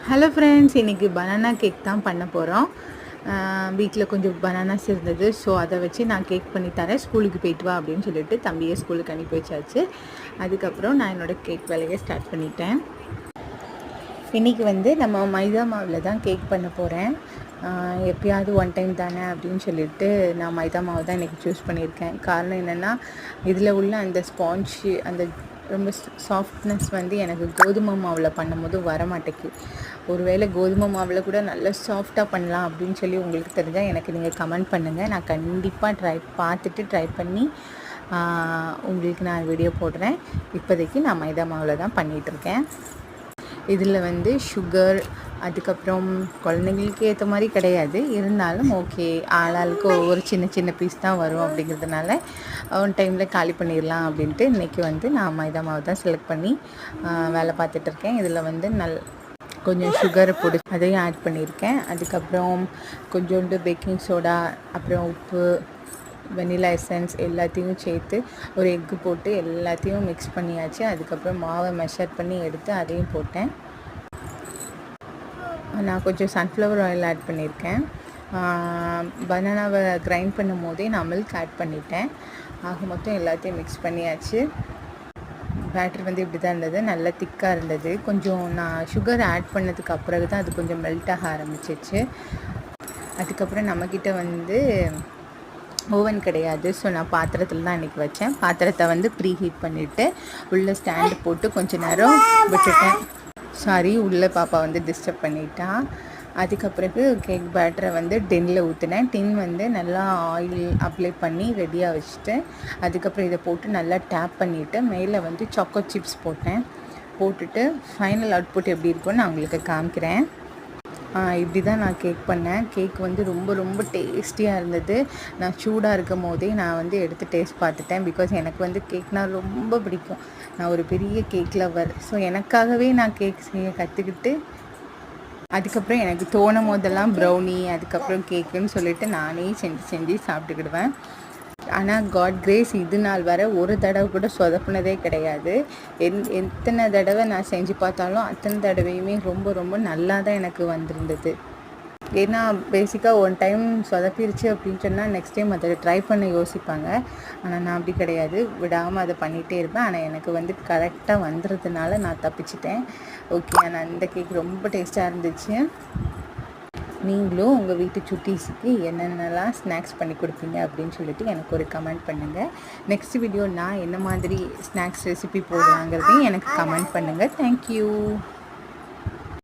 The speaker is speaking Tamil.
ஹலோ ஃப்ரெண்ட்ஸ், இன்றைக்கி பனானா கேக் தான் பண்ண போகிறோம். வீட்டில் கொஞ்சம் பனானாஸ் இருந்தது. ஸோ அதை வச்சு நான் கேக் பண்ணி தரேன், ஸ்கூலுக்கு போயிட்டு வா அப்படின்னு சொல்லிட்டு தம்பியை ஸ்கூலுக்கு அனுப்பி வச்சாச்சு. அதுக்கப்புறம் நான் என்னோடய கேக் வேலையை ஸ்டார்ட் பண்ணிட்டேன். இன்றைக்கி நம்ம மைதா மாவில் தான் கேக் பண்ண போகிறேன். எப்பயாவது ஒன் டைம் தானே அப்படின்னு சொல்லிட்டு நான் மைதா மாவு தான் இன்றைக்கி சூஸ் பண்ணியிருக்கேன். காரணம் என்னென்னா, இதில் உள்ள அந்த ஸ்பாஞ்சு, அந்த ரொம்ப சாஃப்ட்னஸ் எனக்கு கோதுமை மாவில் பண்ணும்போது வர மாட்டேங்குது. ஒருவேளை கோதுமை மாவில் கூட நல்லா சாஃப்டாக பண்ணலாம் அப்படின்னு சொல்லி உங்களுக்கு தெரிஞ்சால் எனக்கு நீங்கள் கமெண்ட் பண்ணுங்கள். நான் கண்டிப்பாக ட்ரை பண்ணி உங்களுக்கு நான் வீடியோ போடுறேன். இப்போதைக்கு நான் மைதா மாவில் தான் பண்ணிகிட்ருக்கேன். இதில் சுகர், அதுக்கப்புறம் குழந்தைங்களுக்கு ஏற்ற மாதிரி கிடையாது, இருந்தாலும் ஓகே, ஆளாளுக்கு ஒவ்வொரு சின்ன சின்ன பீஸ் தான் வரும். அப்படிங்கிறதுனால ஒன் டைமில் காலி பண்ணிடலாம் அப்படின்ட்டு இன்றைக்கி நான் மைதா மாவு தான் செலக்ட் பண்ணி வேலை பார்த்துட்ருக்கேன். இதில் கொஞ்சம் சுகரை பொடி அதையும் ஆட் பண்ணியிருக்கேன். அதுக்கப்புறம் கொஞ்சோண்டு பேக்கிங் சோடா, அப்புறம் உப்பு, வெனிலா எசன்ஸ் எல்லாத்தையும் சேர்த்து ஒரு எக்கு போட்டு எல்லாத்தையும் மிக்ஸ் பண்ணியாச்சு. அதுக்கப்புறம் மாவை மெஷர் பண்ணி எடுத்து அதையும் போட்டேன். நான் கொஞ்சம் சன்ஃப்ளவர் ஆயில் ஆட் பண்ணியிருக்கேன். பனானாவை கிரைண்ட் பண்ணும் போதே நான் மில்க் ஆட் பண்ணிட்டேன். ஆக மொத்தம் எல்லாத்தையும் மிக்ஸ் பண்ணியாச்சு. பேட்டர் இப்படி தான் இருந்தது, நல்லா திக்காக இருந்தது. கொஞ்சம் நான் சுகர் ஆட் பண்ணதுக்கு அப்புறம் தான் அது கொஞ்சம் மெல்ட் ஆக ஆரம்பிச்சிச்சு. அதுக்கப்புறம் நம்மக்கிட்ட ஓவன் கிடையாது. ஸோ நான் பாத்திரத்தில் தான் இன்றைக்கி வச்சேன். பாத்திரத்தை ப்ரீ ஹீட் பண்ணிவிட்டு உள்ளே ஸ்டாண்டு போட்டு கொஞ்சம் நேரம் விட்டுட்டேன். உள்ளே பாப்பா டிஸ்டர்ப் பண்ணிட்டா. அதுக்கப்புறகு கேக் பேட்டரை டின்னில் ஊற்றினேன். டின் நல்லா ஆயில் அப்ளை பண்ணி ரெடியாக வச்சுட்டு, அதுக்கப்புறம் இதை போட்டு நல்லா டேப் பண்ணிவிட்டு மேலே சாக்கோ சிப்ஸ் போட்டுட்டு ஃபைனல் அவுட்புட் எப்படி இருக்குன்னு நான் உங்களுக்கு காமிக்கிறேன். இப்படி தான் நான் கேக் பண்ணேன். கேக் ரொம்ப ரொம்ப டேஸ்டியாக இருந்தது. நான் சூடாக இருக்கும் போதே நான் எடுத்து டேஸ்ட் பார்த்துட்டேன். பிகாஸ் எனக்கு கேக்னால் ரொம்ப பிடிக்கும். நான் ஒரு பெரிய கேக் லவர். ஸோ எனக்காகவே நான் கேக் செய்ய கற்றுக்கிட்டு, அதுக்கப்புறம் எனக்கு தோணும் போதெல்லாம் ப்ரௌனி, அதுக்கப்புறம் கேக்குன்னு சொல்லிட்டு நானே செஞ்சு சாப்பிட்டுக்கிடுவேன். ஆனால் காட் கிரேஸ், இது நாள் வரை ஒரு தடவை கூட சொதப்புனதே கிடையாது. எத்தனை தடவை நான் செஞ்சு பார்த்தாலும் அத்தனை தடவையுமே ரொம்ப ரொம்ப நல்லா தான் எனக்கு வந்திருந்தது. ஏன்னா பேசிக்காக ஒன் டைம் சொதப்பிருச்சு அப்படின்னு சொன்னால் நெக்ஸ்ட் டைம் அதை ட்ரை பண்ண யோசிப்பாங்க. ஆனால் நான் அப்படி கிடையாது, விடாமல் அதை பண்ணிகிட்டே இருப்பேன். ஆனால் எனக்கு கரெக்டாக வந்துடுறதுனால நான் தப்பிச்சிட்டேன். ஓகே, ஆனால் இந்த கேக் ரொம்ப டேஸ்ட்டாக இருந்துச்சு. நீங்களும் உங்கள் வீட்டு சுட்டீஸுக்கு என்னென்னலாம் ஸ்நாக்ஸ் பண்ணி கொடுப்பீங்க அப்படின்னு சொல்லிட்டு எனக்கு ஒரு கமெண்ட் பண்ணுங்கள். நெக்ஸ்ட் வீடியோ நான் என்ன மாதிரி ஸ்நாக்ஸ் ரெசிபி போடலாங்கிறதையும் எனக்கு கமெண்ட் பண்ணுங்கள். தேங்க்யூ.